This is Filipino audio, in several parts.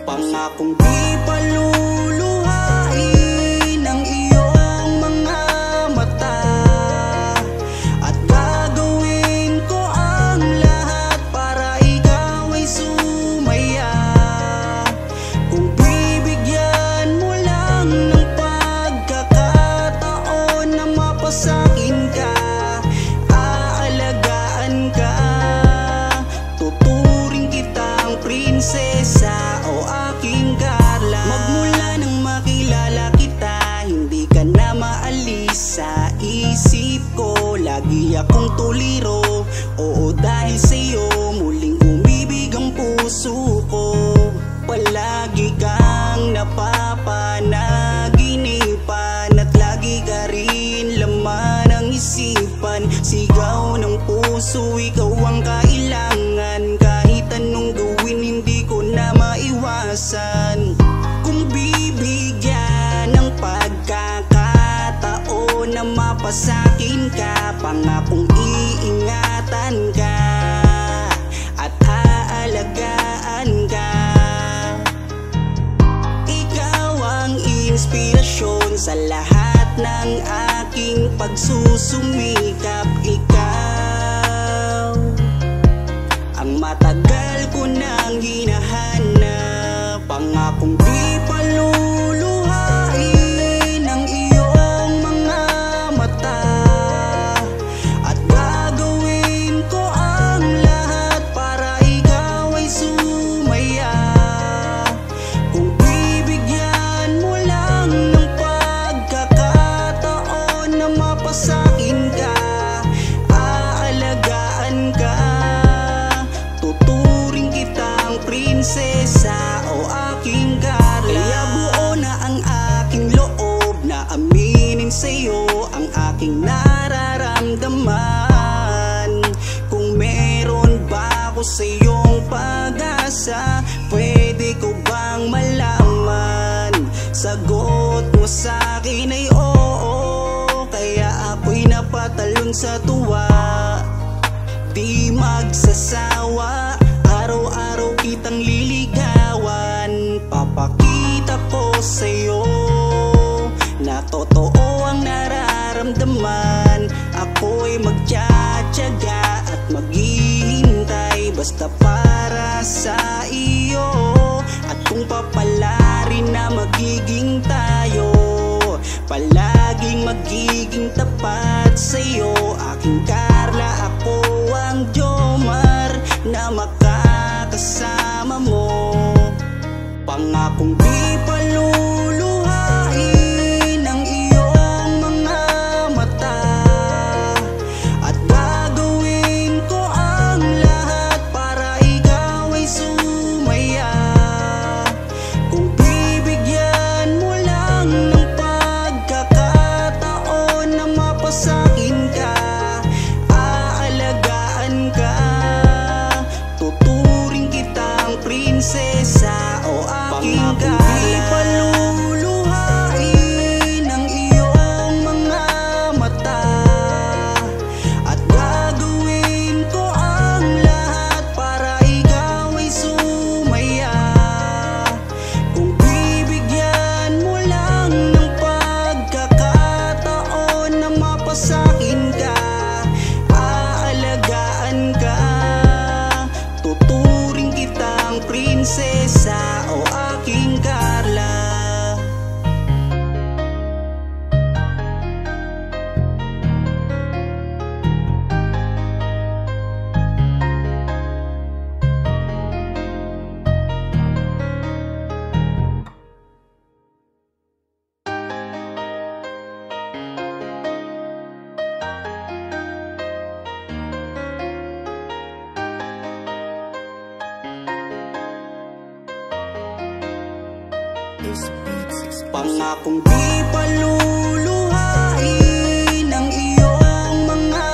Pangakong di paluluhain ang iyong mga mata, at gagawin ko ang lahat para ikaw ay sumaya. Kung bibigyan mo lang ng pagkakataon na mapasakin ka, aalagaan ka, tuturing kitang prinsesa o aking Carla. Magmula nang makilala kita, hindi ka na maalis sa isip ko. Lagi akong tuliro, oo dahil sa'yo muling umibig ang puso ko. Palagi kang napapanaginipan at lagi ka rin laman ng isipan. Sigaw ng puso, ikaw ang kailangan. Kahit anong gawin, hindi ko na maiwasan. Kung bibigyan ng pagkakataon na mapasakin ka, pangakong iingatan ka at aalagaan ka. Ikaw ang inspirasyon sa lahat ng aking pagsusumikap. Ikaw ang matagal ko nang hinahanap. Pangakong di paluluhain ang iyong mga mata, at gagawin ko ang lahat para ikaw ay sumaya. Kung bibigyan mo lang ng pagkakataon na mapasakin ka, aalagaan ka, tuturing kitang prinsesa o aking Carla. Kaya buo na ang aking loob na aminin sa'yo ang aking nararamdaman. Kung meron ba ako sa'yong pag-asa, pwede ko bang malaman? Sagot mo sa'kin ay oo, kaya ako'y napatalon sa tuwa. Di magsasawa, araw-araw kitang liligawan. Papakita ko sa'yo na totoo ang nararamdaman. Ako'y magtsatsaga at maghihintay basta para sa iyo. At kung papalarin na magiging tayo, palaging magiging tapat sa'yo, aking Carla. Ako ang Jomar na makakasama mo. Pangakong di paluluhain ang iyong mga mata, at gagawin ko ang lahat para ikaw ay sumaya. Kung bibigyan mo lang ng pagkakataon na mapasakin ka, aalagaan ka, tuturing kitang prinsesa o aking Carla. Di paluluhain ang iyong mga mata, at gagawin ko ang lahat para ikaw ay sumaya. Kung bibigyan mo lang ng pagkakataon na mapasakin ka, aalagaan ka, tuturing kitang prinsesa o aking Carla. Pangakong di paluluhain ang iyong mga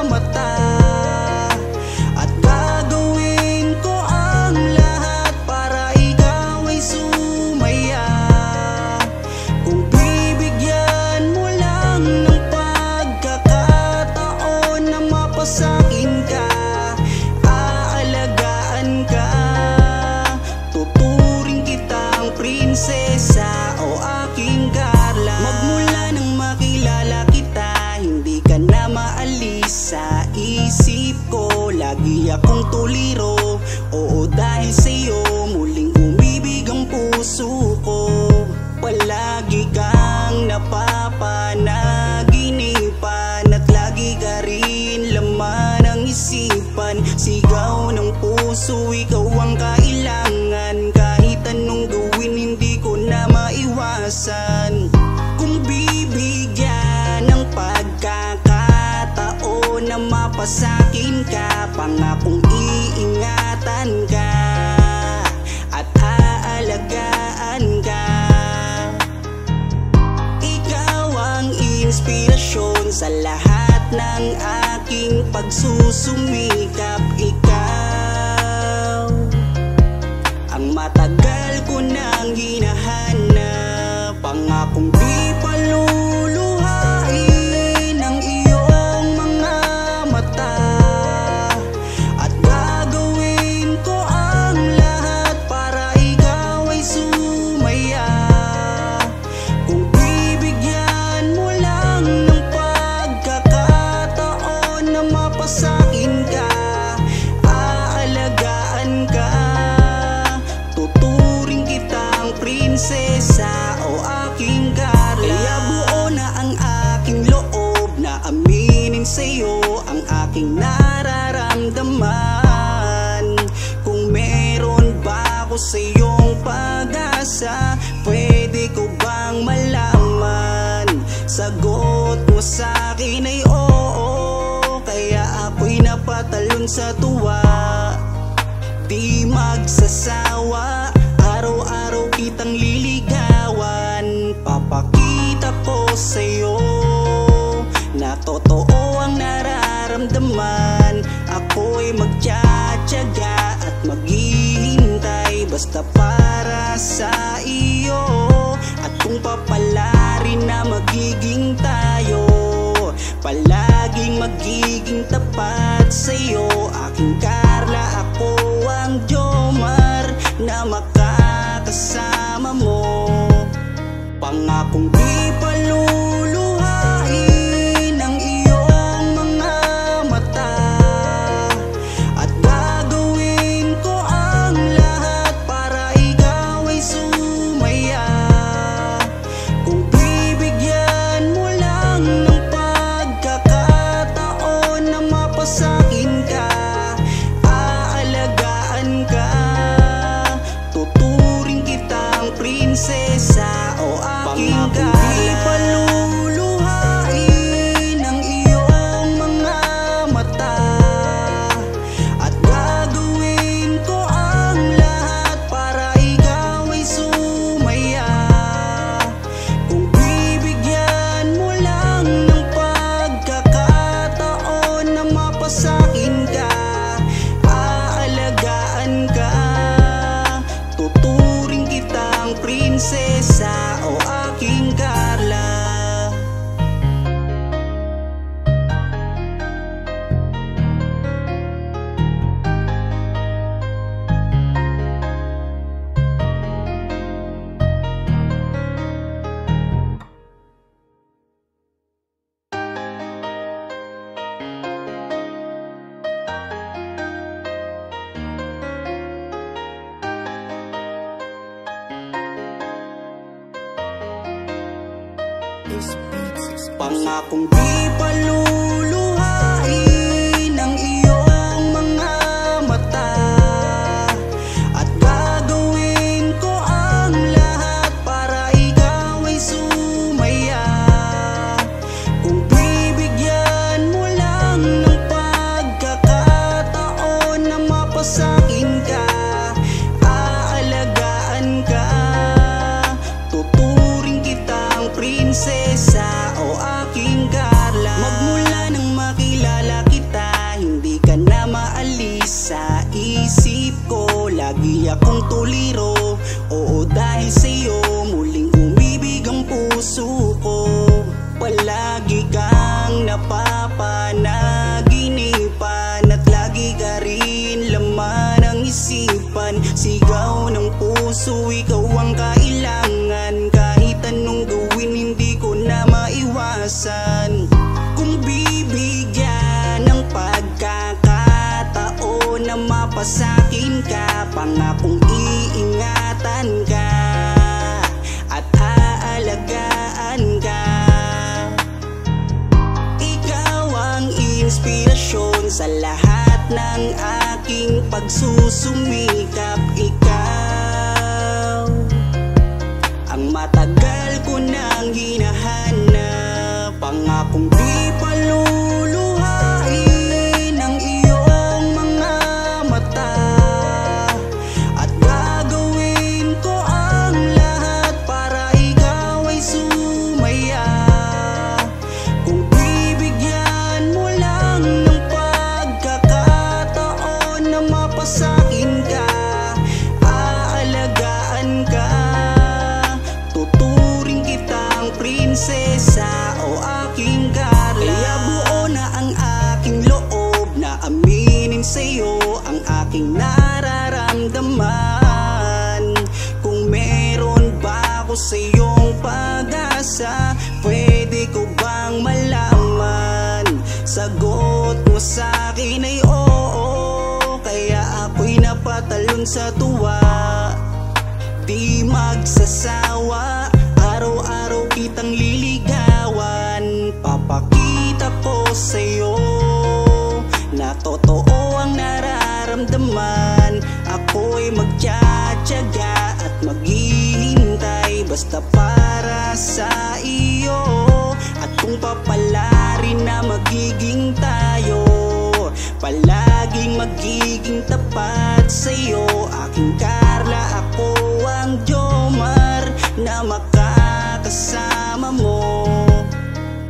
mata, at gagawin ko ang lahat para ikaw ay sumaya. Kung bibigyan mo lang ng pagkakataon na mapasakin ka, aalagaan ka, prinsesa o aking Carla. Magmula nang makilala kita, hindi ka na maalis sa isip ko. Lagi akong tuliro, oo dahil sa'yo muling umibig ang puso ko. Palagi kang napapanaginipan at lagi ka rin laman ng isipan. Sigaw ng puso, ikaw ang kailangan. Kahit anong gawin, hindi ko na maiwasan. Kung bibigyan ng pagkakataon na mapasakin ka, pangakong iingatan ka at aalagaan ka. Ikaw ang inspirasyon sa lahat ng aking pagsusumikap. Ikaw ang matagal ko nang hinahanap. Pangakong di paluluhain ang iyong mga mata, at gagawin ko ang lahat para ikaw ay sumaya. Kung bibigyan mo lang ng pagkakataon na mapasakin ka, aalagaan ka. Tuturing kitang prinsesa o aking Carla. Kaya buo na ang aking loob na aminin sa'yo ang aking nararamdaman. Kung meron ba ako sa'yong pag-asa, pwede ko bang malaman? Sagot mo sa'kin ay oo, kaya ako'y napatalon sa tuwa. Di magsasawa, araw-araw kitang liligawan. Papakita ko sa'yo na totoo ang nararamdaman. Ako'y magtsatsaga at maghihintay basta para sa iyo. At kung papalarin na magiging tayo, palaging magiging tapat sa'yo, aking Carla. Ako ang Jomar na makakasama mo. Pangakong di paluluhain ang iyong mga mata, at gagawin ko ang lahat para ikaw ay sumaya. Kung bibigyan mo lang ng pagkakataon na mapasakin ka, aalagaan ka. Tuturing kitang prinsesa o aking Carla. Di paluluhain ang iyong mga mata, at gagawin ko ang lahat para ikaw ay sumaya. Kung bibigyan mo lang ng pagkakataon na mapasakin ka, aalagaan ka. Tuturing kitang prinsesa o aking Carla. Pangakong di paluluhain ang iyong mga mata, at gagawin ko ang lahat para ikaw ay sumaya. Kung bibigyan mo lang ng pagkakataon na mapasakin ka, aalagaan ka. Tuturing kitang prinsesa o aking Carla. Magmula nang makilala kita, hindi ka na maalis sa isip ko. Lagi akong tuliro, oo dahil sa'yo muling umibig ang puso ko. Palagi kang napapanaginipan at lagi ka rin laman ng isipan. Sigaw ng puso, ikaw ang kailangan. ng aking pagsusumikap. Ikaw ang matagal ko nang hinahanap, pangakong di paluluhain ng iyong mga mata, at gagawin ko ang lahat para ikaw ay sumaya. Kung bibigyan mo lang ng pagkakataon na mapasakin ka, aalagaan ka, tuturing kitang prinsesa o aking Carla. Kaya buo na ang aking loob na aminin sa'yo ang aking nararamdaman. Kung meron ba ako sa'yong pag-asa, pwede ko bang malaman? Sagot mo sa'kin ay oo, kaya ako'y napatalon sa tuwa. Di magsasawa, araw-araw kitang liligawan. Papakita ko sa'yo na totoo ang nararamdaman. Ako'y magtsatsaga at maghihintay basta para sa iyo. At kung papalarin na magiging tayo, palaging magiging tapat sa'yo, aking Carla. Ako ang Jomar na makakasama mo,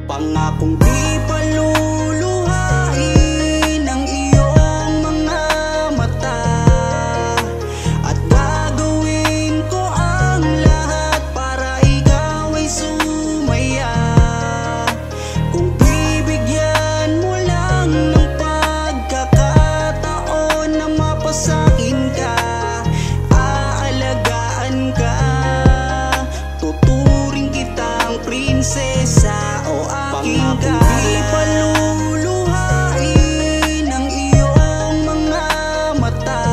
pangakong di paluluhain ng iyong mga mata, at gagawin ko ang lahat para ikaw ay sumaya. Kung bibigyan mo lang ng pagkakataon na mapasakin ka, aalagaan ka, tuturing kitang prinsesa o aking Carla. Di paluluhain ng iyong mga mata,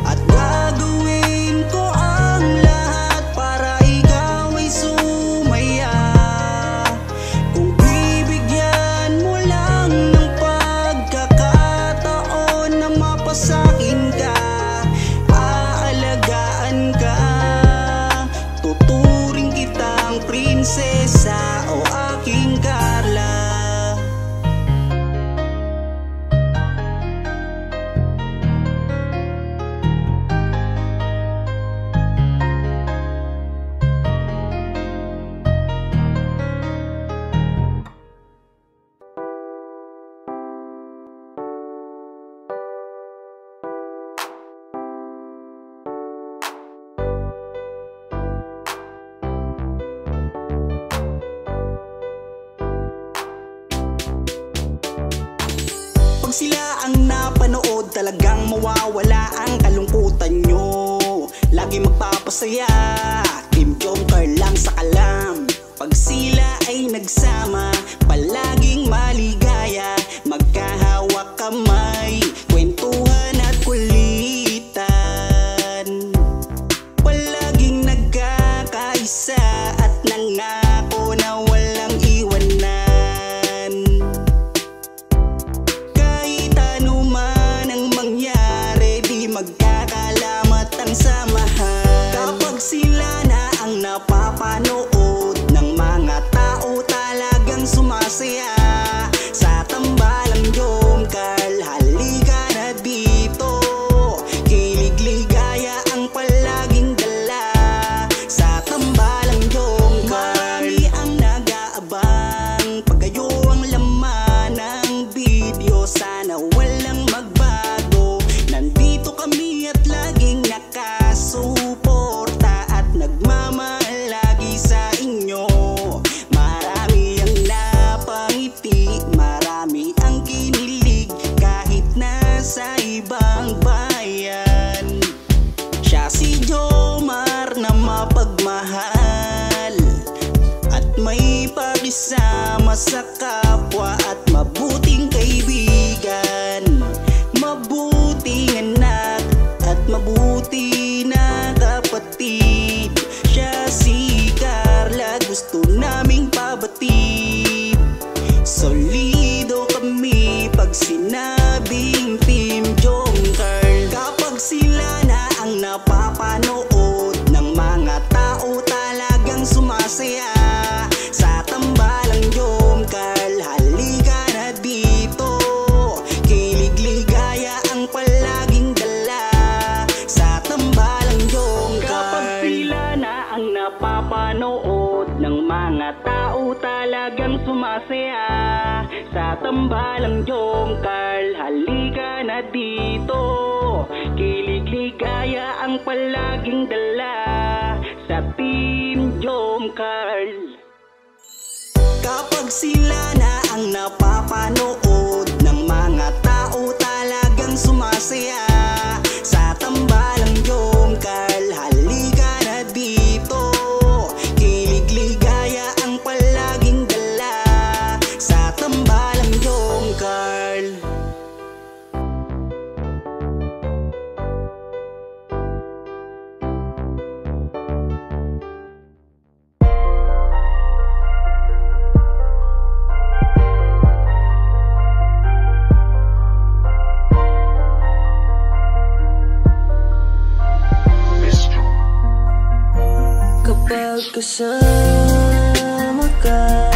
at gagawin ko ang lahat para ikaw ay sumaya. Kung bibigyan mo lang ng pagkakataon na mapasakin ka, aalagaan ka, tuturing kitang prinsesa o aking Carla. Pag sila ang napanood, talagang mawawala ang kalungkutan nyo. Lagi magpapasaya, Team Joker lang sa kalam. Pag sila ay nagsama, palaging maligaya, magkahawak kamay, kwentuhan at kulitan. Palaging nagkakaisa at nangako na walang iwanan. Kahit ano man ang mangyari, di magkakalamat ang samahan. Kapag sila na ang napapanood ng mga tao, talagang sumasaya sa tambalang Jomcar. Halika na dito, kilig ligaya ang palaging dala sa tambalang Jomcar. Marami ang nag-aabang pag kayo ang laman ng video, sana walang magbago. Nandito kami at laging nakasuporta at nagmamahal lagi sa inyo. Marami ang napangiti, marami ang kinilig kahit nasa ibang bayan. Siya si Jomar na mapagmahal at may pakisama sa kapwa at mabuting kaibigan, mabuting anak at mabuti na kapatid. Siya si Carla, gusto naming pabatid. Solido kami pag sinabi napapanood ng mga tao talagang sumasaya sa tambalang Jom Carl. Halika na dito, kilig-ligaya ang palaging dala sa Team Jom Carl. Kapag sila na ang napapanood ng mga tao talagang sumasaya sa tambalang Jom Carl. Halika na dito, kilig-ligaya ang palaging dala sa tambalang Jom Carl. Kapag kasama ka,